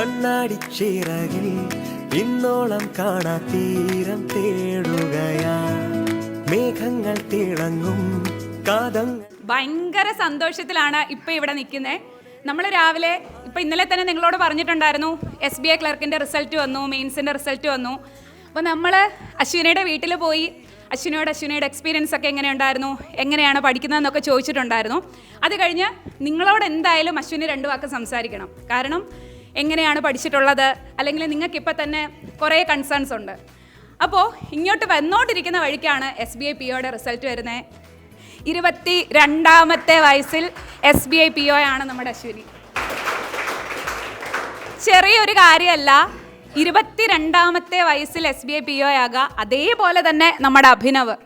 കണ്ണാടിച്ചിറകിൽ ഇന്നോളം കാണാ തീരം തേടുകയാ മേഘങ്ങൾ തിളങ്ങും കാതങ്ങൾ. ഭയങ്കര സന്തോഷത്തിലാണ് ഇപ്പം ഇവിടെ നിൽക്കുന്നത്. നമ്മൾ രാവിലെ ഇന്നലെ തന്നെ നിങ്ങളോട് പറഞ്ഞിട്ടുണ്ടായിരുന്നു SBI ക്ലർക്കിൻ്റെ റിസൾട്ട് വന്നു, മെയിൻസിൻ്റെ റിസൾട്ട് വന്നു. അപ്പോൾ നമ്മൾ അശ്വിനിയുടെ വീട്ടിൽ പോയി അശ്വിനിയുടെ എക്സ്പീരിയൻസ് ഒക്കെ എങ്ങനെയുണ്ടായിരുന്നു, എങ്ങനെയാണ് പഠിക്കുന്നതെന്നൊക്കെ ചോദിച്ചിട്ടുണ്ടായിരുന്നു. അത് കഴിഞ്ഞ് നിങ്ങളോട് എന്തായാലും അശ്വിനി 2 വാക്ക് സംസാരിക്കണം. കാരണം എങ്ങനെയാണ് പഠിച്ചിട്ടുള്ളത്, അല്ലെങ്കിൽ നിങ്ങൾക്കിപ്പോൾ തന്നെ കുറേ കൺസേൺസ് ഉണ്ട്. അപ്പോൾ ഇങ്ങോട്ട് വന്നോണ്ടിരിക്കുന്ന വഴിക്കാണ് SBI POയുടെ റിസൾട്ട് വരുന്നത്. 22ാമത്തെ വയസ്സിൽ SBI PO ആണ് നമ്മുടെ അശ്വിനി. ചെറിയൊരു കാര്യമല്ല, 22ാമത്തെ വയസ്സിൽ SBI PO ആകുക. അതേപോലെ തന്നെ നമ്മുടെ അഭിനവ്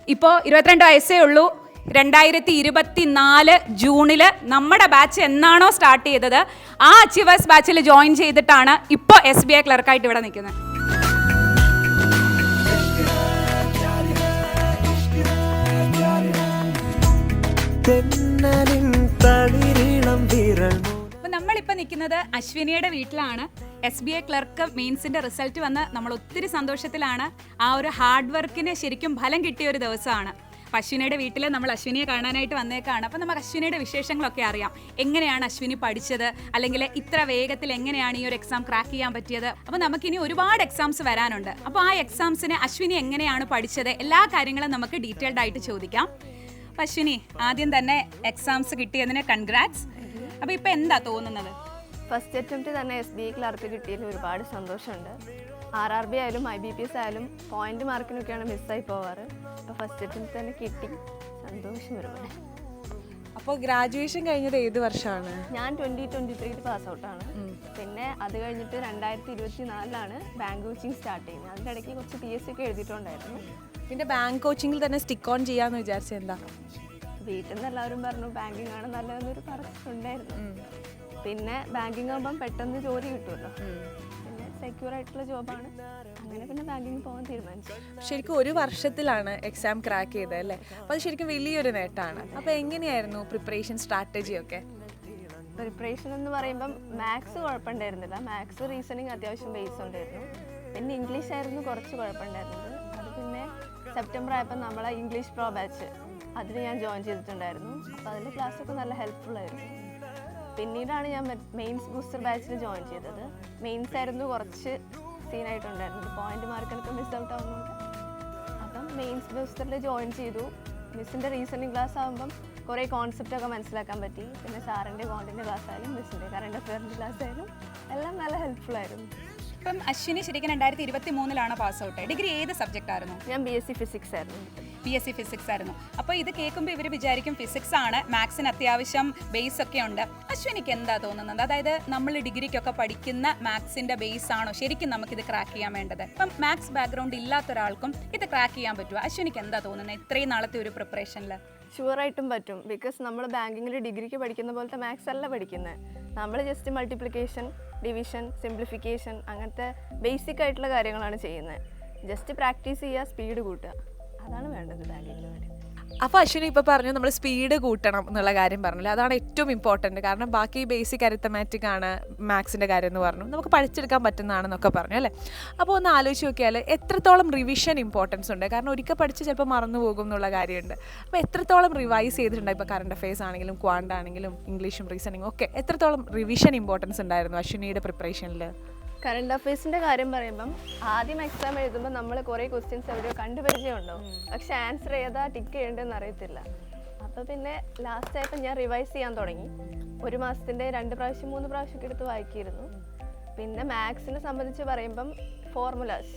ഇപ്പോൾ 22 വയസ്സേ ഉള്ളൂ. 2024 ജൂണിൽ നമ്മുടെ ബാച്ച് എന്നാണോ സ്റ്റാർട്ട് ചെയ്തത് ആ അച്ചീവേഴ്സ് ബാച്ചിൽ ജോയിൻ ചെയ്തിട്ടാണ് ഇപ്പോൾ SBI ക്ലർക്കായിട്ട് ഇവിടെ നിൽക്കുന്നത്. അപ്പോൾ നമ്മളിപ്പോൾ നിൽക്കുന്നത് അശ്വിനിയുടെ വീട്ടിലാണ്. SBI ക്ലർക്ക് മെയിൻസിൻ്റെ റിസൾട്ട് വന്ന് നമ്മൾ ഒത്തിരി സന്തോഷത്തിലാണ്. ആ ഒരു ഹാർഡ് വർക്കിന് ശരിക്കും ഫലം കിട്ടിയ ഒരു ദിവസമാണ്. അപ്പോൾ അശ്വിനിയുടെ വീട്ടിൽ നമ്മൾ അശ്വിനിയെ കാണാനായിട്ട് വന്നേക്കാണ്. അപ്പോൾ നമുക്ക് അശ്വിനിയുടെ വിശേഷങ്ങളൊക്കെ അറിയാം. എങ്ങനെയാണ് അശ്വിനി പഠിച്ചത്, അല്ലെങ്കിൽ ഇത്ര വേഗത്തിൽ എങ്ങനെയാണ് ഈ ഒരു എക്സാം ക്രാക്ക് ചെയ്യാൻ പറ്റിയത്. അപ്പോൾ നമുക്കിനി ഒരുപാട് എക്സാംസ് വരാനുണ്ട്. അപ്പോൾ ആ എക്സാംസിന് അശ്വിനി എങ്ങനെയാണ് പഠിച്ചത്, എല്ലാ കാര്യങ്ങളും നമുക്ക് ഡീറ്റെയിൽഡ് ആയിട്ട് ചോദിക്കാം. അപ്പോൾ അശ്വിനി, ആദ്യം തന്നെ എക്സാംസ് കിട്ടിയതിന് കൺഗ്രാറ്റ്സ്. അപ്പോൾ ഇപ്പോൾ എന്താ തോന്നുന്നത്? ഫസ്റ്റ് അറ്റംപ്റ്റ് തന്നെ SBI ക്ലർക്ക് കിട്ടിയതിൽ ഒരുപാട് സന്തോഷമുണ്ട്. RRB ആയാലും IBPS ആയാലും പോയിന്റ് മാർക്കിനൊക്കെയാണ് മിസ്സായി പോവാറ്. അപ്പോൾ ഫസ്റ്റ് അറ്റംപ്റ്റ് തന്നെ കിട്ടി, സന്തോഷം ഒരുപാട്. അപ്പോൾ ഗ്രാജുവേഷൻ കഴിഞ്ഞത് ഏത് വർഷമാണ്? ഞാൻ 2023 പാസ് ഔട്ടാണ്. പിന്നെ അത് കഴിഞ്ഞിട്ട് 2024 ബാങ്ക് കോച്ചിങ് സ്റ്റാർട്ട് ചെയ്യുന്നത്. അതിൻ്റെ ഇടയ്ക്ക് കുറച്ച് PSC ഒക്കെ എഴുതിയിട്ടുണ്ടായിരുന്നു. പിന്നെ ബാങ്ക് കോച്ചിങ്ങിൽ തന്നെ സ്റ്റിക്ക് ഓൺ ചെയ്യാന്ന് വിചാരിച്ചത് എന്താ? വീട്ടിൽ നിന്ന് എല്ലാവരും പറഞ്ഞു ബാങ്കിങ് ആണ് നല്ലതെന്നൊരു പറഞ്ഞിട്ടുണ്ടായിരുന്നു. പിന്നെ ബാങ്കിങ് ആകുമ്പം പെട്ടെന്ന് ജോലി കിട്ടുമല്ലോ, പിന്നെ സെക്യൂർ ആയിട്ടുള്ള ജോബാണ്. അങ്ങനെ പിന്നെ ബാങ്കിങ് പോകാൻ തീരുമാനിച്ചു. ശരിക്കും 1 വർഷത്തിലാണ് എക്സാം ക്രാക്ക് ചെയ്തത് അല്ലേ? അപ്പോൾ അത് ശരിക്കും വലിയൊരു നേട്ടമാണ്. അപ്പോൾ എങ്ങനെയായിരുന്നു പ്രിപ്പറേഷൻ സ്ട്രാറ്റജി ഒക്കെ? പ്രിപ്പറേഷൻ എന്ന് പറയുമ്പം മാത്സ് കുഴപ്പമുണ്ടായിരുന്നില്ല. മാത്സ് റീസണിങ് അത്യാവശ്യം ബേസ് ഉണ്ടായിരുന്നു. പിന്നെ ഇംഗ്ലീഷ് ആയിരുന്നു കുറച്ച് കുഴപ്പമുണ്ടായിരുന്നത്. അത് പിന്നെ സെപ്റ്റംബർ ആയപ്പോൾ നമ്മളെ ഇംഗ്ലീഷ് പ്രോ ബാച്ച് അതിന് ഞാൻ ജോയിൻ ചെയ്തിട്ടുണ്ടായിരുന്നു. അപ്പോൾ അതിൻ്റെ ക്ലാസ്സൊക്കെ നല്ല ഹെൽപ്ഫുൾ ആയിരുന്നു. പിന്നീടാണ് ഞാൻ മെയിൻസ് ബൂസ്റ്റർ ബാച്ചിൽ ജോയിൻ ചെയ്തത്. മെയിൻസ് ആയിരുന്നു കുറച്ച് സീനായിട്ടുണ്ടായിരുന്നത്, പോയിന്റ് മാർക്കിനൊക്കെ മിസ് ഔട്ട് ആവുന്നുണ്ട്. അപ്പം മെയിൻസ് ബൂസ്റ്ററിൽ ജോയിൻ ചെയ്തു. മിസ്സിൻ്റെ റീസണിങ് ക്ലാസ് ആകുമ്പം കുറേ കോൺസെപ്റ്റൊക്കെ മനസ്സിലാക്കാൻ പറ്റി. പിന്നെ സാറിൻ്റെ കോണ്ടിൻ്റെ ക്ലാസ് ആയാലും മിസ്സിൻ്റെ കറണ്ട് അഫെയറിൻ്റെ ക്ലാസ് ആയാലും എല്ലാം നല്ല ഹെൽപ്ഫുൾ ആയിരുന്നു. ഇപ്പം അശ്വിനി ശരിക്കും 2023 പാസ് ഔട്ട്. ഡിഗ്രി ഏത് സബ്ജക്റ്റ് ആയിരുന്നു? ഞാൻ BSc ഫിസിക്സ് ആയിരുന്നു. BSc ഫിസിക്സ് ആയിരുന്നു. അപ്പോൾ ഇത് കേൾക്കുമ്പോൾ ഇവർ വിചാരിക്കും ഫിസിക്സ് ആണ്, മാത്സിന് അത്യാവശ്യം ബേസ് ഒക്കെ ഉണ്ട്. അശ്വിനിക്ക് എന്താ തോന്നുന്നത്? അതായത് നമ്മൾ ഡിഗ്രിക്കൊക്കെ പഠിക്കുന്ന മാത്സിൻ്റെ ബേസ് ആണോ ശരിക്കും നമുക്കിത് ക്രാക്ക് ചെയ്യാൻ വേണ്ടത്? ഇപ്പം മാത്സ് ബാക്ക്ഗ്രൗണ്ട് ഇല്ലാത്ത ഒരാൾക്കും ഇത് ക്രാക്ക് ചെയ്യാൻ പറ്റുമോ? അശ്വിനിക്ക് എന്താ തോന്നുന്നത് ഇത്രയും നാളത്തെ ഒരു പ്രിപ്പറേഷനിൽ? ഷുവറായിട്ടും പറ്റും. ബിക്കോസ് നമ്മൾ ബാങ്കിങ്ങിൽ ഡിഗ്രിക്ക് പഠിക്കുന്ന പോലത്തെ മാത്സ് അല്ല പഠിക്കുന്നത്. നമ്മൾ ജസ്റ്റ് മൾട്ടിപ്ലിക്കേഷൻ, ഡിവിഷൻ, സിംപ്ലിഫിക്കേഷൻ അങ്ങനത്തെ ബേസിക് ആയിട്ടുള്ള കാര്യങ്ങളാണ് ചെയ്യുന്നത്. ജസ്റ്റ് പ്രാക്ടീസ് ചെയ്യുക, സ്പീഡ് കൂട്ടുക, അതാണ് വേണ്ടത് ബാങ്കിങ്ങിന് വേണ്ടി. അപ്പോൾ അശ്വിനി ഇപ്പോൾ പറഞ്ഞു നമ്മൾ സ്പീഡ് കൂട്ടണം എന്നുള്ള കാര്യം പറഞ്ഞില്ല, അതാണ് ഏറ്റവും ഇമ്പോർട്ടൻറ്റ്. കാരണം ബാക്കി ബേസിക് അരിത്തമാറ്റിക് ആണ് മാത്സിൻ്റെ കാര്യം എന്ന് പറഞ്ഞു, നമുക്ക് പഠിച്ചെടുക്കാൻ പറ്റുന്നതാണെന്നൊക്കെ പറഞ്ഞു അല്ലേ? അപ്പോൾ ഒന്ന് ആലോചിച്ച് നോക്കിയാൽ എത്രത്തോളം റിവിഷൻ ഇമ്പോർട്ടൻസ് ഉണ്ട്. കാരണം ഒരിക്കൽ പഠിച്ച് ചിലപ്പോൾ മറന്നു പോകും എന്നുള്ള കാര്യമുണ്ട്. അപ്പോൾ എത്രത്തോളം റിവൈസ് ചെയ്തിട്ടുണ്ട്? ഇപ്പോൾ കറണ്ട് അഫെയർസ് ആണെങ്കിലും ക്വാണ്ട് ആണെങ്കിലും ഇംഗ്ലീഷും റീസണിങ്ങും ഒക്കെ എത്രത്തോളം റിവിഷൻ ഇമ്പോർട്ടൻസ് ഉണ്ടായിരുന്നു അശ്വിനിയുടെ പ്രിപ്പറേഷനിൽ? കറണ്ട് അഫെയർസിൻ്റെ കാര്യം പറയുമ്പം ആദ്യം എക്സാം എഴുതുമ്പോൾ നമ്മൾ കുറേ ക്വസ്റ്റ്യൻസ് എവിടെയോ കണ്ടുപരിചയം ഉണ്ടാവും, പക്ഷെ ആൻസർ ഏതാ ടിക്ക് ചെയ്യേണ്ടതെന്ന് അറിയത്തില്ല. അപ്പോൾ പിന്നെ ലാസ്റ്റ് ആയപ്പോൾ ഞാൻ റിവൈസ് ചെയ്യാൻ തുടങ്ങി. 1 മാസത്തിൻ്റെ 2 പ്രാവശ്യം 3 പ്രാവശ്യമൊക്കെ എടുത്ത് വായിക്കിയിരുന്നു. പിന്നെ മാത്സിനെ സംബന്ധിച്ച് പറയുമ്പം ഫോർമുലാസ്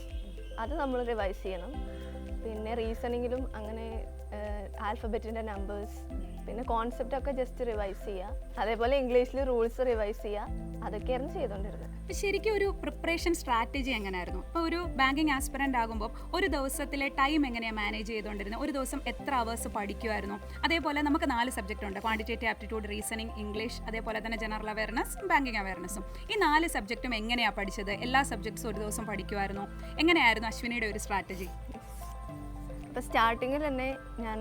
അത് നമ്മൾ റിവൈസ് ചെയ്യണം. പിന്നെ റീസണിങ്ങിലും അങ്ങനെ ആൽഫബറ്റിൻ്റെ നമ്പേഴ്സ്, പിന്നെ കോൺസെപ്റ്റ് ഒക്കെ ജസ്റ്റ് റിവൈസ് ചെയ്യുക. അതേപോലെ ഇംഗ്ലീഷിൽ റൂൾസ് റിവൈസ് ചെയ്യുക, അതൊക്കെയായിരുന്നു ചെയ്തുകൊണ്ടിരുന്നത്. അപ്പോൾ ശരിക്കും ഒരു പ്രിപ്പറേഷൻ സ്ട്രാറ്റജി എങ്ങനെയായിരുന്നു? ഇപ്പോൾ ഒരു ബാങ്കിങ് ആസ്പിറൻ്റ് ആകുമ്പോൾ ഒരു ദിവസത്തിലെ ടൈം എങ്ങനെയാണ് മാനേജ് ചെയ്തുകൊണ്ടിരുന്നത്? ഒരു ദിവസം എത്ര അവേഴ്സ് പഠിക്കുമായിരുന്നു? അതേപോലെ നമുക്ക് 4 സബ്ജക്റ്റ് ഉണ്ട്, ക്വാണ്ടിറ്റേറ്റീവ് ആപ്റ്റിറ്റ്യൂഡ്, റീസണിങ്, ഇംഗ്ലീഷ്, അതേപോലെ തന്നെ ജനറൽ അവയർനെസ്, ബാങ്കിങ് അവയർനെസ്സും. ഈ 4 സബ്ജക്റ്റും എങ്ങനെയാണ് പഠിച്ചത്? എല്ലാ സബ്ജക്ട്സും ഒരു ദിവസം പഠിക്കുമായിരുന്നു? എങ്ങനെയായിരുന്നു അശ്വിനിയുടെ ഒരു സ്ട്രാറ്റജി? അപ്പോൾ സ്റ്റാർട്ടിങ്ങിൽ തന്നെ ഞാൻ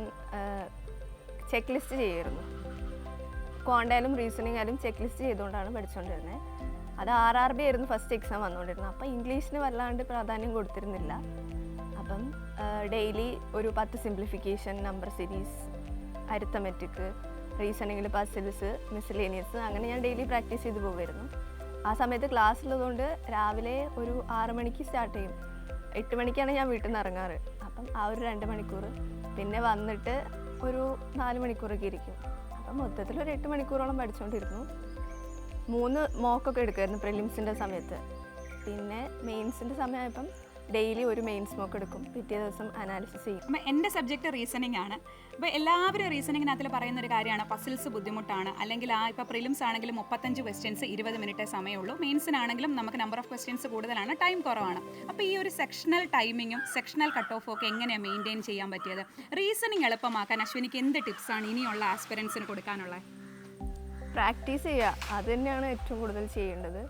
ചെക്ക് ലിസ്റ്റ് ചെയ്യുമായിരുന്നു. ക്വാണ്ടായാലും റീസണിങ് ആയാലും ചെക്ക് ലിസ്റ്റ് ചെയ്തുകൊണ്ടാണ് പഠിച്ചുകൊണ്ടിരുന്നത്. അത് RRB ആയിരുന്നു ഫസ്റ്റ് എക്സാം വന്നുകൊണ്ടിരുന്നത്. അപ്പോൾ ഇംഗ്ലീഷിന് വല്ലാണ്ട് പ്രാധാന്യം കൊടുത്തിരുന്നില്ല. അപ്പം ഡെയിലി ഒരു 10 സിംപ്ലിഫിക്കേഷൻ, നമ്പർ സീരീസ്, അരിത്തമെറ്റിക്, റീസണിങ്ങിൽ പസിൽസ്, മിസ്ലേനിയസ്, അങ്ങനെ ഞാൻ ഡെയിലി പ്രാക്ടീസ് ചെയ്ത് പോകുമായിരുന്നു. ആ സമയത്ത് ക്ലാസ് ഉള്ളതുകൊണ്ട് രാവിലെ ഒരു 6 മണിക്ക് സ്റ്റാർട്ട് ചെയ്യും. 8 മണിക്കാണ് ഞാൻ വീട്ടിൽ നിന്ന് ഇറങ്ങാറ്. അപ്പം ആ ഒരു 2 മണിക്കൂർ, പിന്നെ വന്നിട്ട് ഒരു 4 മണിക്കൂറൊക്കെ ഇരിക്കും. അപ്പം മൊത്തത്തിൽ ഒരു 8 മണിക്കൂറോളം പഠിച്ചുകൊണ്ടിരുന്നു. 3 മോക്കൊക്കെ എടുക്കുമായിരുന്നു പ്രിലിംസിൻ്റെ സമയത്ത്. പിന്നെ മെയിൻസിൻ്റെ സമയമായപ്പം ഡെയിലി ഒരു മെയിൻസ് മോക്ക് എടുക്കും, പിറ്റേ ദിവസം അനാലിസിസ് ചെയ്യും. അപ്പം എൻ്റെ സബ്ജക്റ്റ് റീസണിങ് ആണ്. അപ്പോൾ എല്ലാവരും റീസണിങ്ങിനകത്തിൽ പറയുന്ന ഒരു കാര്യമാണ് പസിൽസ് ബുദ്ധിമുട്ടാണ്, അല്ലെങ്കിൽ ഇപ്പോൾ പ്രിലിംസ് ആണെങ്കിലും 35 ക്വസ്റ്റ്യൻസ് 20 മിനിറ്റേ സമയമുള്ളൂ, മെയിൻസിനാണെങ്കിലും നമുക്ക് നമ്പർ ഓഫ് ക്വസ്റ്റ്യൻസ് കൂടുതലാണ്, ടൈം കുറവാണ്. അപ്പോൾ ഈ ഒരു സെക്ഷണൽ ടൈമിങ്ങും സെക്ഷണൽ കട്ട് ഓഫും ഒക്കെ എങ്ങനെയാണ് മെയിൻറ്റെയിൻ ചെയ്യാൻ പറ്റിയത്? റീസണിങ് എളുപ്പമാക്കാൻ അശ്വിനിക്ക് എന്ത് ടിപ്സാണ് ഇനിയുള്ള ആസ്പിറൻസിന് കൊടുക്കാനുള്ളത്? പ്രാക്ടീസ് ചെയ്യുക, അത് തന്നെയാണ് ഏറ്റവും കൂടുതൽ ചെയ്യേണ്ടത്.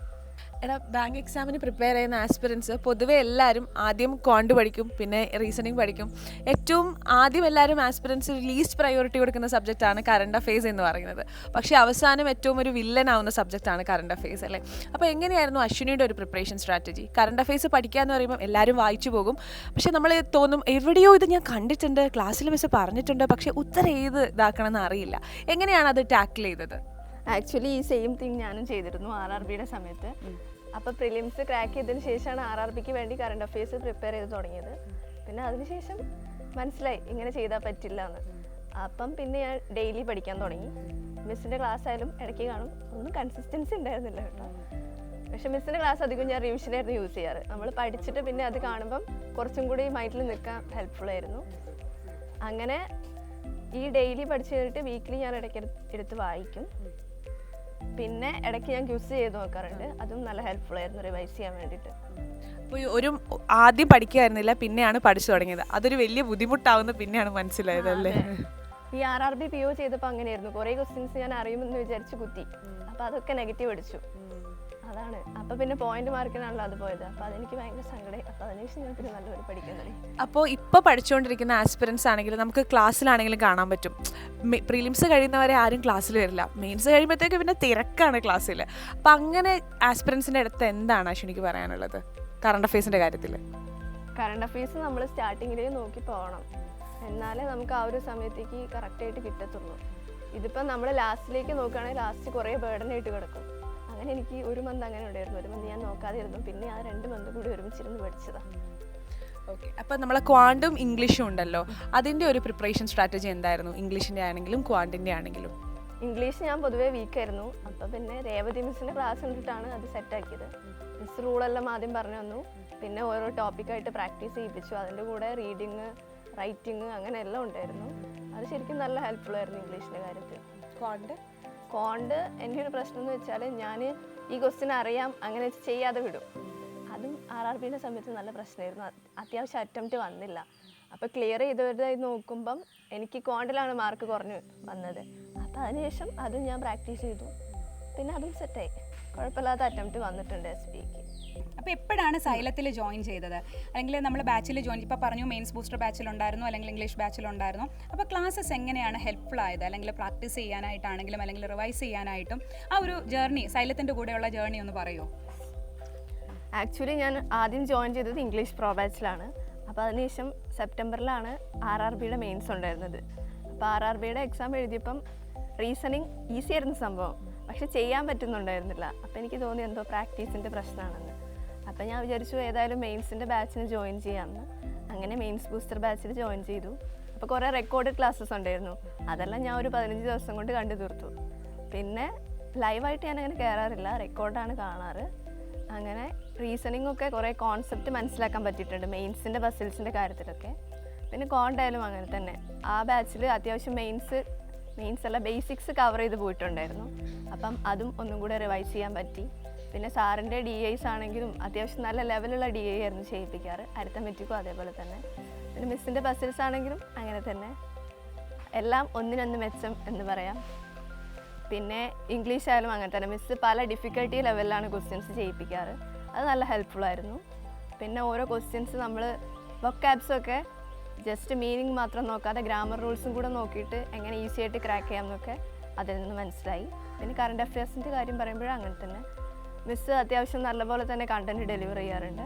എടാ, ബാങ്ക് എക്സാമിന് പ്രിപ്പയർ ചെയ്യുന്ന ആസ്പിറൻസ് പൊതുവെ എല്ലാവരും ആദ്യം ക്വാണ്ട് പഠിക്കും, പിന്നെ റീസണിങ് പഠിക്കും. ഏറ്റവും ആദ്യം എല്ലാവരും ആസ്പിറൻസ് ലീസ്റ്റ് പ്രയോറിറ്റി കൊടുക്കുന്ന സബ്ജക്റ്റാണ് കറണ്ട് അഫെയർസ് എന്ന് പറയുന്നത്. പക്ഷേ അവസാനം ഏറ്റവും ഒരു വില്ലനാവുന്ന സബ്ജക്റ്റാണ് കറണ്ട് അഫെയർസ് അല്ലേ? അപ്പോൾ എങ്ങനെയായിരുന്നു അശ്വിനിയുടെ ഒരു പ്രിപ്പറേഷൻ സ്ട്രാറ്റജി? കറണ്ട് അഫെയർസ് പഠിക്കുക എന്ന് പറയുമ്പോൾ എല്ലാവരും വായിച്ചു പോകും, പക്ഷേ നമ്മൾ തോന്നും എവിടെയോ ഇത് ഞാൻ കണ്ടിട്ടുണ്ട്, ക്ലാസ്സിൽ മിസ് പറഞ്ഞിട്ടുണ്ട്, പക്ഷേ ഉത്തരം ഏത് ഇതാക്കണമെന്ന് അറിയില്ല. എങ്ങനെയാണ് അത് ടാക്കിൾ ചെയ്തത്? ആക്ച്വലി ഈ സെയിം തിങ് ഞാനും ചെയ്തിരുന്നു RRBയുടെ സമയത്ത്. അപ്പോൾ പ്രിലിംസ് ക്രാക്ക് ചെയ്തതിന് ശേഷമാണ് RRBക്ക് വേണ്ടി കറണ്ട് അഫെയർസ് പ്രിപ്പയർ ചെയ്ത് തുടങ്ങിയത്. പിന്നെ അതിനുശേഷം മനസ്സിലായി ഇങ്ങനെ ചെയ്താൽ പറ്റില്ല എന്ന്. അപ്പം പിന്നെ ഞാൻ ഡെയിലി പഠിക്കാൻ തുടങ്ങി. മിസ്സിൻ്റെ ക്ലാസ് ആയാലും ഇടയ്ക്ക് കാണും, ഒന്നും കൺസിസ്റ്റൻസി ഉണ്ടായിരുന്നില്ല കേട്ടോ. പക്ഷേ മിസ്സിൻ്റെ ക്ലാസ് അധികം ഞാൻ റിവിഷനായിരുന്നു യൂസ് ചെയ്യാറ്. നമ്മൾ പഠിച്ചിട്ട് പിന്നെ അത് കാണുമ്പം കുറച്ചും കൂടി മൈൻഡിൽ നിൽക്കാൻ ഹെൽപ്ഫുൾ ആയിരുന്നു. അങ്ങനെ ഈ ഡെയിലി പഠിച്ചു കഴിഞ്ഞിട്ട് വീക്കിലി ഞാൻ ഇടയ്ക്ക് എടുത്ത് വായിക്കും. പിന്നെ ഇടയ്ക്ക് ഞാൻ ക്യൂസ് ചെയ്ത് നോക്കാറുണ്ട്, അതും നല്ല ഹെൽപ്ഫുൾ ആയിരുന്നു റിവൈസ് ചെയ്യാൻ വേണ്ടിയിട്ട്. അപ്പോൾ ഒരു ആദ്യം പഠിക്കുമായിരുന്നില്ല, പിന്നെയാണ് പഠിച്ചു തുടങ്ങിയത്. അതൊരു വലിയ ബുദ്ധിമുട്ടാവുന്ന പിന്നെയാണ് മനസ്സിലായത് അല്ലേ? ഈ RRB PO ചെയ്തപ്പോൾ അങ്ങനെയായിരുന്നു. കുറേ ക്വസ്റ്റ്യൻസ് ഞാൻ അറിയുമെന്ന് വിചാരിച്ച് കുത്തി, അപ്പോൾ അതൊക്കെ നെഗറ്റീവ് അടിച്ചു. അതാണ്. അപ്പോൾ പിന്നെ പോയിന്റ് മാർക്കിനാണല്ലോ അത് പോയത്. അപ്പോൾ അതെനിക്ക് ഭയങ്കര സങ്കടമായി. അപ്പോൾ അതിനുശേഷം ഞാൻ പിന്നെ നല്ലപോലെ പഠിക്കാൻ തുടങ്ങി. അപ്പോൾ ഇപ്പോൾ പഠിച്ചുകൊണ്ടിരിക്കുന്ന ആസ്പിറൻസ് ആണെങ്കിലും നമുക്ക് ക്ലാസ്സിലാണെങ്കിലും കാണാൻ പറ്റും, പ്രിലിംസ് കഴിയുന്നവരെ ആരും ക്ലാസ്സിൽ വരില്ല, മെയിൻസ് കഴിയുമ്പോഴത്തേക്ക് പിന്നെ തിരക്കാണ് ക്ലാസ്സിൽ. അപ്പോൾ അങ്ങനെ ആസ്പിറൻസിൻ്റെ അടുത്ത് എന്താണ് അശ്വിനിക്ക് പറയാനുള്ളത് കറണ്ട് അഫെയർസിൻ്റെ കാര്യത്തിൽ? കറണ്ട് അഫെയർസ് നമ്മൾ സ്റ്റാർട്ടിങ്ങിൽ നോക്കി പോകണം, എന്നാലേ നമുക്ക് ആ ഒരു സമയത്തേക്ക് കറക്റ്റായിട്ട് കിട്ടത്തുള്ളൂ. ഇതിപ്പോൾ നമ്മൾ ലാസ്റ്റിലേക്ക് നോക്കുകയാണെങ്കിൽ ലാസ്റ്റ് കുറേ ബേർഡനായിട്ട് കിടക്കും. അങ്ങനെ എനിക്ക് 1 മന്ത് അങ്ങനെ ഉണ്ടായിരുന്നു. 1 മന്ത് ഞാൻ നോക്കാതെ ഇരുന്നു, പിന്നെ ആ 2 മന്ത് കൂടി ഒരുമിച്ചിരുന്ന് പഠിച്ചതാണ്. ഓക്കെ, അപ്പോൾ നമ്മളെ ക്വാണ്ടും ഇംഗ്ലീഷും ഉണ്ടല്ലോ, അതിൻ്റെ ഒരു പ്രിപ്പറേഷൻ സ്ട്രാറ്റജി എന്തായിരുന്നു? ഇംഗ്ലീഷിൻ്റെ ആണെങ്കിലും ക്വാണ്ടിൻ്റെ ആണെങ്കിലും. ഇംഗ്ലീഷ് ഞാൻ പൊതുവേ വീക്കായിരുന്നു. അപ്പോൾ പിന്നെ രേവതി മിസ്സിൻ്റെ ക്ലാസ് കണ്ടിട്ടാണ് അത് സെറ്റാക്കിയത്. മിസ് റൂളെല്ലാം ആദ്യം പറഞ്ഞു തന്നു, പിന്നെ ഓരോ ടോപ്പിക്കായിട്ട് പ്രാക്ടീസ് ചെയ്യിപ്പിച്ചു. അതിൻ്റെ കൂടെ റീഡിങ്, റൈറ്റിങ്, അങ്ങനെ എല്ലാം ഉണ്ടായിരുന്നു. അത് ശരിക്കും നല്ല ഹെൽപ്ഫുൾ ആയിരുന്നു ഇംഗ്ലീഷിൻ്റെ കാര്യത്തിൽ. ക്വാണ്ട് എൻ്റെ ഒരു പ്രശ്നം എന്ന് വെച്ചാൽ ഞാൻ ഈ ക്വസ്റ്റ്യൻ അറിയാം അങ്ങനെ ചെയ്യാതെ വിടും. അതും RRBയുടെ സമയത്ത് നല്ല പ്രശ്നമായിരുന്നു. അത്യാവശ്യം അറ്റംപ്റ്റ് വന്നില്ല. അപ്പോൾ ക്ലിയർ ചെയ്തവരുതായി നോക്കുമ്പം എനിക്ക് ക്വാണ്ടിലാണ് മാർക്ക് കുറഞ്ഞ് വന്നത്. അപ്പോൾ അതിനുശേഷം അതും ഞാൻ പ്രാക്ടീസ് ചെയ്തു, പിന്നെ അതും സെറ്റായി. കുഴപ്പമില്ലാത്ത അറ്റംപ്റ്റ് വന്നിട്ടുണ്ട് SBക്ക്. അപ്പോൾ എപ്പോഴാണ് സൈലത്തിൽ ജോയിൻ ചെയ്തത്? അല്ലെങ്കിൽ നമ്മൾ ബാച്ചിൽ ജോയിൻ, ഇപ്പോൾ പറഞ്ഞു മെയിൻസ് ബൂസ്റ്റർ ബാച്ചിലുണ്ടായിരുന്നു, അല്ലെങ്കിൽ ഇംഗ്ലീഷ് ബാച്ചിലുണ്ടായിരുന്നു. അപ്പോൾ ക്ലാസ്സസ് എങ്ങനെയാണ് ഹെൽപ്ഫുൾ ആയത്? അല്ലെങ്കിൽ പ്രാക്ടീസ് ചെയ്യാനായിട്ടാണെങ്കിലും അല്ലെങ്കിൽ റിവൈസ് ചെയ്യാനായിട്ടും ആ ഒരു ജേർണി, സൈലത്തിൻ്റെ കൂടെയുള്ള ജേർണി ഒന്ന് പറയുമോ? ആക്ച്വലി ഞാൻ ആദ്യം ജോയിൻ ചെയ്തത് ഇംഗ്ലീഷ് പ്രോ ബാച്ചിലാണ്. അപ്പോൾ അതിനുശേഷം സെപ്റ്റംബറിലാണ് RRBയുടെ മെയിൻസ് ഉണ്ടായിരുന്നത്. അപ്പോൾ RRBയുടെ എക്സാം എഴുതിയപ്പം റീസണിങ് ഈസി ആയിരുന്നു സംഭവം, പക്ഷെ ചെയ്യാൻ പറ്റുന്നുണ്ടായിരുന്നില്ല. അപ്പോൾ എനിക്ക് തോന്നി എന്തോ പ്രാക്ടീസിൻ്റെ പ്രശ്നമാണെന്ന്. അപ്പോൾ ഞാൻ വിചാരിച്ചു ഏതായാലും മെയിൻസിൻ്റെ ബാച്ചിന് ജോയിൻ ചെയ്യാമെന്ന്. അങ്ങനെ മെയിൻസ് ബൂസ്റ്റർ ബാച്ചിൽ ജോയിൻ ചെയ്തു. അപ്പോൾ കുറേ റെക്കോർഡഡ് ക്ലാസ്സസ് ഉണ്ടായിരുന്നു, അതെല്ലാം ഞാൻ ഒരു 15 ദിവസം കൊണ്ട് കണ്ടു തീർത്തു. പിന്നെ ലൈവായിട്ട് ഞാൻ അങ്ങനെ കയറാറില്ല, റെക്കോർഡാണ് കാണാറ്. അങ്ങനെ റീസണിങ് ഒക്കെ കുറേ കോൺസെപ്റ്റ് മനസ്സിലാക്കാൻ പറ്റിയിട്ടുണ്ട് മെയിൻസിൻ്റെ പസിൽസിൻ്റെ കാര്യത്തിലൊക്കെ. പിന്നെ കോണ്ടായാലും അങ്ങനെ തന്നെ. ആ ബാച്ചിൽ അത്യാവശ്യം മെയിൻസ് അല്ല ബേസിക്സ് കവർ ചെയ്ത് പോയിട്ടുണ്ടായിരുന്നു. അപ്പം അതും ഒന്നും കൂടെ റിവൈസ് ചെയ്യാൻ പറ്റി. പിന്നെ സാറിൻ്റെ DIs ആണെങ്കിലും അത്യാവശ്യം നല്ല ലെവലുള്ള DI ആയിരുന്നു ചെയ്യിപ്പിക്കാറ്, അരിത്തമെറ്റിക്കും അതേപോലെ തന്നെ. പിന്നെ മിസ്സിൻ്റെ പസിൽസ് ആണെങ്കിലും അങ്ങനെ തന്നെ, എല്ലാം ഒന്നിനൊന്ന് മെച്ചം എന്ന് പറയാം. പിന്നെ ഇംഗ്ലീഷ് ആയാലും അങ്ങനെ തന്നെ, മിസ്സ് പല ഡിഫിക്കൽട്ടി ലെവലിലാണ് ക്വസ്റ്റ്യൻസ് ചെയ്യിപ്പിക്കാറ്, അത് നല്ല ഹെൽപ്ഫുൾ ആയിരുന്നു. പിന്നെ ഓരോ ക്വസ്റ്റ്യൻസ് നമ്മൾ വൊക്കാബ്സൊക്കെ ജസ്റ്റ് മീനിങ് മാത്രം നോക്കാതെ ഗ്രാമർ റൂൾസും കൂടെ നോക്കിയിട്ട് എങ്ങനെ ഈസി ആയിട്ട് ക്രാക്ക് ചെയ്യാമെന്നൊക്കെ അതിൽ നിന്ന് മനസ്സിലായി. പിന്നെ കറണ്ട് അഫെയർസിൻ്റെ കാര്യം പറയുമ്പോഴും അങ്ങനെ തന്നെ, മിസ് അത്യാവശ്യം നല്ലപോലെ തന്നെ കണ്ടന്റ് ഡെലിവർ ചെയ്യാറുണ്ട്.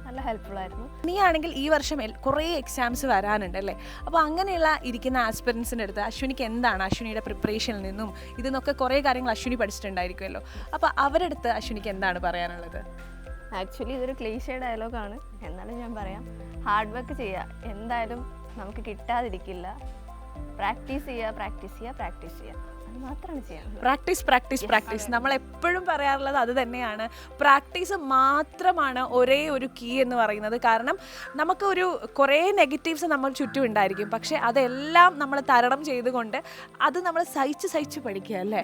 നല്ല ഹെൽപ്ഫുൾ ആയിരുന്നു. നീ ആണെങ്കിൽ ഈ വർഷം കുറേ എക്സാംസ് വരാനുണ്ട് അല്ലേ? അപ്പോൾ അങ്ങനെയുള്ള ഇരിക്കുന്ന ആസ്പിറൻസിൻ്റെ അടുത്ത് അശ്വിനിക്ക് എന്താണ് അശ്വിനിയുടെ പ്രിപ്പറേഷനിൽ നിന്നും ഇതിന്നൊക്കെ കുറേ കാര്യങ്ങൾ അശ്വിനി പഠിച്ചിട്ടുണ്ടായിരിക്കുമല്ലോ. അപ്പോൾ അവരുടെ അടുത്ത് അശ്വിനിക്ക് എന്താണ് പറയാനുള്ളത്? ആക്ച്വലി ഇതൊരു ക്ലീഷേ ഡയലോഗാണ്, എന്നാലും ഞാൻ പറയാം, ഹാർഡ് വർക്ക് ചെയ്യുക, എന്തായാലും നമുക്ക് കിട്ടാതിരിക്കില്ല. പ്രാക്ടീസ് ചെയ്യുക, പ്രാക്ടീസ് ചെയ്യുക, പ്രാക്ടീസ് ചെയ്യുക, അത് മാത്രമാണ് ചെയ്യാനുള്ളത്. Practice practice practice. നമ്മൾ എപ്പോഴും പറയാറുള്ളത് അത് തന്നെയാണ്. പ്രാക്ടീസ് മാത്രമാണ് ഒരേ ഒരു കീ എന്ന് പറയുന്നത്. കാരണം നമുക്ക് കുറേ നെഗറ്റീവ്സ് നമ്മൾ ചുറ്റും ഉണ്ടായിരിക്കും, പക്ഷെ അതെല്ലാം നമ്മൾ തരണം ചെയ്തുകൊണ്ട് അത് നമ്മൾ സഹിച്ച് പഠിക്കുക അല്ലേ?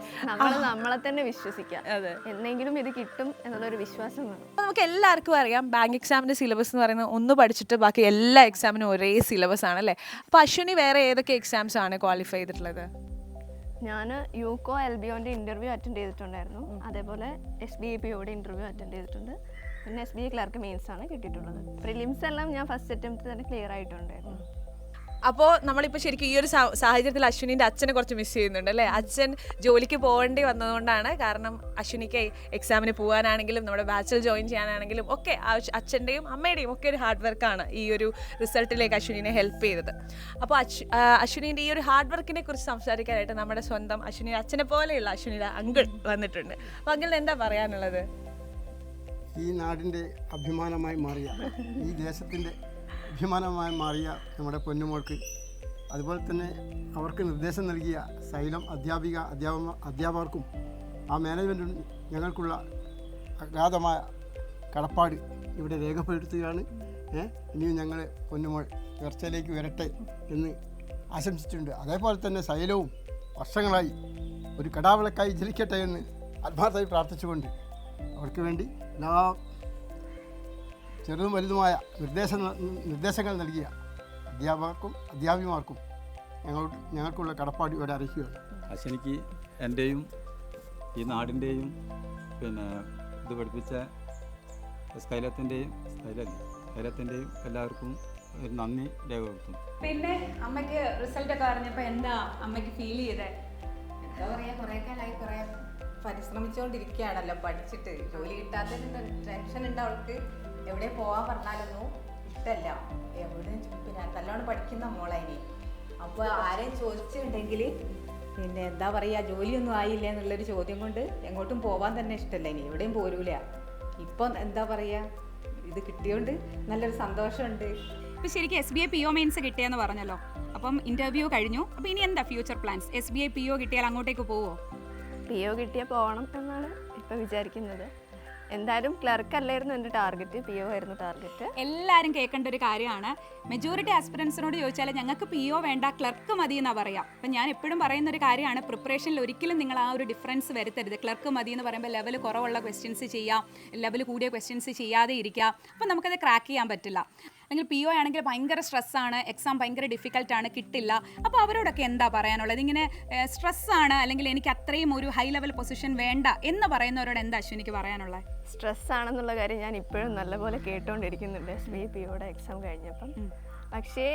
നമ്മളെ തന്നെ വിശ്വസിക്കുക, എന്തെങ്കിലും ഇത് കിട്ടും എന്നുള്ളൊരു വിശ്വാസം വേണം. അപ്പോൾ നമുക്ക് എല്ലാവർക്കും അറിയാം ബാങ്ക് എക്സാമിൻ്റെ സിലബസ് എന്ന് പറയുന്നത് ഒന്ന് പഠിച്ചിട്ട് ബാക്കി എല്ലാ എക്സാമിനും ഒരേ സിലബസ് ആണ് അല്ലേ? അപ്പോൾ അശ്വിനി വേറെ ഏതൊക്കെ എക്സാംസ് ആണ് ക്വാളിഫൈ ചെയ്തിട്ടുള്ളത്? ഞാൻ യൂക്കോ LBOൻ്റെ ഇൻ്റർവ്യൂ അറ്റൻഡ് ചെയ്തിട്ടുണ്ടായിരുന്നു. അതേപോലെ SBIPOയുടെ ഇൻ്റർവ്യൂ അറ്റൻഡ് ചെയ്തിട്ടുണ്ട്. പിന്നെ SBI ക്ലർക്ക് മെയിൻസ് ആണ് കിട്ടിയിട്ടുള്ളത്. പ്രിലിംസ് എല്ലാം ഞാൻ ഫസ്റ്റ് അറ്റംപ്റ്റ് തന്നെ ക്ലിയർ ആയിട്ടുണ്ടായിരുന്നു. അപ്പോൾ നമ്മളിപ്പോൾ ശരിക്കും ഈ ഒരു സാഹചര്യത്തിൽ അശ്വിനിൻ്റെ അച്ഛനെ കുറച്ച് മിസ് ചെയ്യുന്നുണ്ട് അല്ലേ? അച്ഛൻ ജോലിക്ക് പോകേണ്ടി വന്നതുകൊണ്ടാണ്. കാരണം അശ്വിനിക്ക് എക്സാമിന് പോകാനാണെങ്കിലും നമ്മുടെ ബാച്ചിൽ ജോയിൻ ചെയ്യാനാണെങ്കിലും ഒക്കെ അച്ഛൻ്റെയും അമ്മയുടെയും ഒക്കെ ഒരു ഹാർഡ് വർക്കാണ് ഈ ഒരു റിസൾട്ടിലേക്ക് അശ്വിനിനെ ഹെൽപ്പ് ചെയ്തത്. അപ്പോൾ അശ്വിനിൻ്റെ ഈ ഒരു ഹാർഡ് വർക്കിനെ കുറിച്ച് സംസാരിക്കാനായിട്ട് നമ്മുടെ സ്വന്തം അശ്വിനി അച്ഛനെ പോലെയുള്ള അശ്വിനിയുടെ അങ്കിൾ വന്നിട്ടുണ്ട്. അപ്പോൾ അങ്കിളിന് എന്താ പറയാനുള്ളത്? ഈ നാടിൻ്റെ അഭിമാനമായി മാറിയ, ഈ ദേശത്തിൻ്റെ അഭിമാനമായി മാറിയ നമ്മുടെ പൊന്നുമോൾക്ക്, അതുപോലെ തന്നെ അവർക്ക് നിർദ്ദേശം നൽകിയ സൈലം അധ്യാപകർക്കും ആ മാനേജ്മെൻറ്റിനും ഞങ്ങൾക്കുള്ള അഗാധമായ കടപ്പാട് ഇവിടെ രേഖപ്പെടുത്തുകയാണ്. ഇനിയും ഞങ്ങൾ പൊന്നുമോൾ ഉയർച്ചയിലേക്ക് വരട്ടെ എന്ന് ആശംസിച്ചിട്ടുണ്ട്. അതേപോലെ തന്നെ സൈലവും വർഷങ്ങളായി ഒരു കടാവിളക്കായി ജലിക്കട്ടെ എന്ന് ആത്മാർത്ഥമായി പ്രാർത്ഥിച്ചുകൊണ്ട് അവർക്ക് വേണ്ടി എല്ലാ ചെറുതും വലുതുമായ നിർദ്ദേശങ്ങൾ നൽകിയ അധ്യാപകർക്കും അധ്യാപികമാർക്കും ഞങ്ങൾക്കുള്ള കടപ്പാട് ഇവിടെ അറിയിക്കുകയാണ്. അശ്വിനിക്ക് എൻ്റെയും ഈ നാടിൻ്റെയും പിന്നെ ഇത് പഠിപ്പിച്ച സ്കൈലത്തിൻ്റെയും എല്ലാവർക്കും ഒരു നന്ദി രേഖപ്പെടുത്തും. പിന്നെ അമ്മയ്ക്ക് റിസൾട്ട് ഒക്കെ അറിഞ്ഞപ്പോൾ എന്താ അമ്മയ്ക്ക് ഫീൽ ചെയ്തേ? എന്താ പറയുക, കുറേ കാലമായി കുറേ പരിശ്രമിച്ചുകൊണ്ടിരിക്കുകയാണല്ലോ, പഠിച്ചിട്ട് ജോലി കിട്ടാത്തതിൻ്റെ ടെൻഷൻ ഉണ്ട് അവൾക്ക്. എവിടെ പോകാൻ പറഞ്ഞാലൊന്നും ഇഷ്ടമല്ല. എവിടെ പിന്നെ നല്ലോണം പഠിക്കുന്ന മോളതിന്. അപ്പോൾ ആരെയും ചോദിച്ചിട്ടുണ്ടെങ്കിൽ പിന്നെ എന്താ പറയുക, ജോലിയൊന്നും ആയില്ല എന്നുള്ളൊരു ചോദ്യം കൊണ്ട് എങ്ങോട്ടും പോകാൻ തന്നെ ഇഷ്ടമല്ല, ഇനി എവിടെയും പോരൂല. ഇപ്പം എന്താ പറയുക, ഇത് കിട്ടിയോണ്ട് നല്ലൊരു സന്തോഷമുണ്ട്. ഇപ്പം ശരിക്കും SBI PO മെയിൻസ് കിട്ടിയെന്ന് പറഞ്ഞല്ലോ, അപ്പം ഇൻ്റർവ്യൂ കഴിഞ്ഞു. അപ്പോൾ ഇനി എന്താ ഫ്യൂച്ചർ പ്ലാൻസ്? SBI PO കിട്ടിയാൽ അങ്ങോട്ടേക്ക് പോവോ? PO കിട്ടിയാൽ പോകണം എന്നാണ് ഇപ്പോൾ വിചാരിക്കുന്നത്. എന്തായാലും ക്ലർക്ക് അല്ലായിരുന്നു എൻ്റെ ടാർഗറ്റ്, PO ആയിരുന്നു ടാർഗറ്റ്. എല്ലാവരും കേൾക്കേണ്ട ഒരു കാര്യമാണ്. മെജോറിറ്റി ആസ്പിറൻസിനോട് ചോദിച്ചാൽ ഞങ്ങൾക്ക് PO വേണ്ട, ക്ലർക്ക് മതി എന്നാണ് പറയാം. അപ്പം ഞാൻ എപ്പോഴും പറയുന്ന ഒരു കാര്യമാണ്, പ്രിപ്പറേഷനിൽ ഒരിക്കലും നിങ്ങൾ ആ ഒരു ഡിഫറൻസ് വരുത്തരുത്. ക്ലർക്ക് മതി എന്ന് പറയുമ്പോൾ ലെവൽ കുറവുള്ള ക്വസ്റ്റ്യൻസ് ചെയ്യാം, ലെവൽ കൂടിയ ക്വസ്റ്റ്യൻസ് ചെയ്യാതെ ഇരിക്കുക. അപ്പം നമുക്കത് ക്രാക്ക് ചെയ്യാൻ പറ്റില്ല. അല്ലെങ്കിൽ PO ആണെങ്കിൽ ഭയങ്കര സ്ട്രെസ്സാണ്, എക്സാം ഭയങ്കര ഡിഫിക്കൽട്ടാണ്, കിട്ടില്ല. അപ്പോൾ അവരോടൊക്കെ എന്താ പറയാനുള്ളത്? ഇങ്ങനെ സ്ട്രെസ്സാണ് അല്ലെങ്കിൽ എനിക്ക് അത്രയും ഒരു ഹൈ ലെവൽ പൊസിഷൻ വേണ്ട എന്ന് പറയുന്നവരോട് എന്താ അശ്വിനിക്ക് പറയാനുള്ളത്? സ്ട്രെസ്സാണെന്നുള്ള കാര്യം ഞാൻ ഇപ്പോഴും നല്ലപോലെ കേട്ടുകൊണ്ടിരിക്കുന്നുണ്ട് SBIPOയുടെ എക്സാം കഴിഞ്ഞപ്പം. പക്ഷേ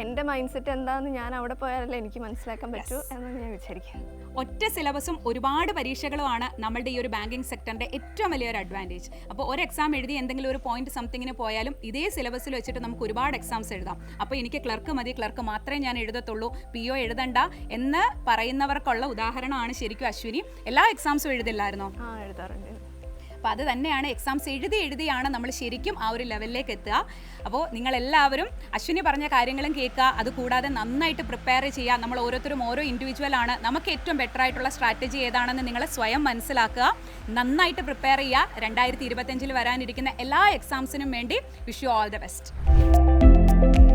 എൻ്റെ മൈൻഡ് സെറ്റ് എന്താണെന്ന് ഞാൻ അവിടെ പോയാലല്ലേ എനിക്ക് മനസ്സിലാക്കാൻ പറ്റൂ എന്നാണ് ഞാൻ വിചാരിക്കുന്നത്. ഒറ്റ സിലബസും ഒരുപാട് പരീക്ഷകളുമാണ് നമ്മളുടെ ഈ ഒരു ബാങ്കിങ് സെക്ടറിൻ്റെ ഏറ്റവും വലിയൊരു അഡ്വാൻറ്റേജ്. അപ്പോൾ ഒരു എക്സാം എഴുതി എന്തെങ്കിലും ഒരു പോയിന്റ് സംതിങ്ങിന് പോയാലും ഇതേ സിലബസിൽ വെച്ചിട്ട് നമുക്ക് ഒരുപാട് എക്സാംസ് എഴുതാം. അപ്പോൾ എനിക്ക് ക്ലർക്ക് മതി, ക്ലർക്ക് മാത്രമേ ഞാൻ എഴുതത്തുള്ളൂ, PO എഴുതണ്ട എന്ന് പറയുന്നവർക്കുള്ള ഉദാഹരണമാണ് ശരിക്കും അശ്വിനി. എല്ലാ എക്സാംസും എഴുതില്ലായിരുന്നോ? എഴുതാറുണ്ട്. അപ്പോൾ അത് തന്നെയാണ്, എക്സാംസ് എഴുതിയാണ് നമ്മൾ ശരിക്കും ആ ഒരു ലെവലിലേക്ക് എത്തുക. അപ്പോൾ നിങ്ങളെല്ലാവരും അശ്വിനി പറഞ്ഞ കാര്യങ്ങളും കേൾക്കുക, അതുകൂടാതെ നന്നായിട്ട് പ്രിപ്പയർ ചെയ്യുക. നമ്മൾ ഓരോരുത്തരും ഓരോ ഇൻഡിവിജ്വൽ ആണ്, നമുക്ക് ഏറ്റവും ബെറ്റർ ആയിട്ടുള്ള സ്ട്രാറ്റജി ഏതാണെന്ന് നിങ്ങൾ സ്വയം മനസ്സിലാക്കുക, നന്നായിട്ട് പ്രിപ്പയർ ചെയ്യുക. 2025 വരാനിരിക്കുന്ന എല്ലാ എക്സാംസിനും വേണ്ടി wish you all the best.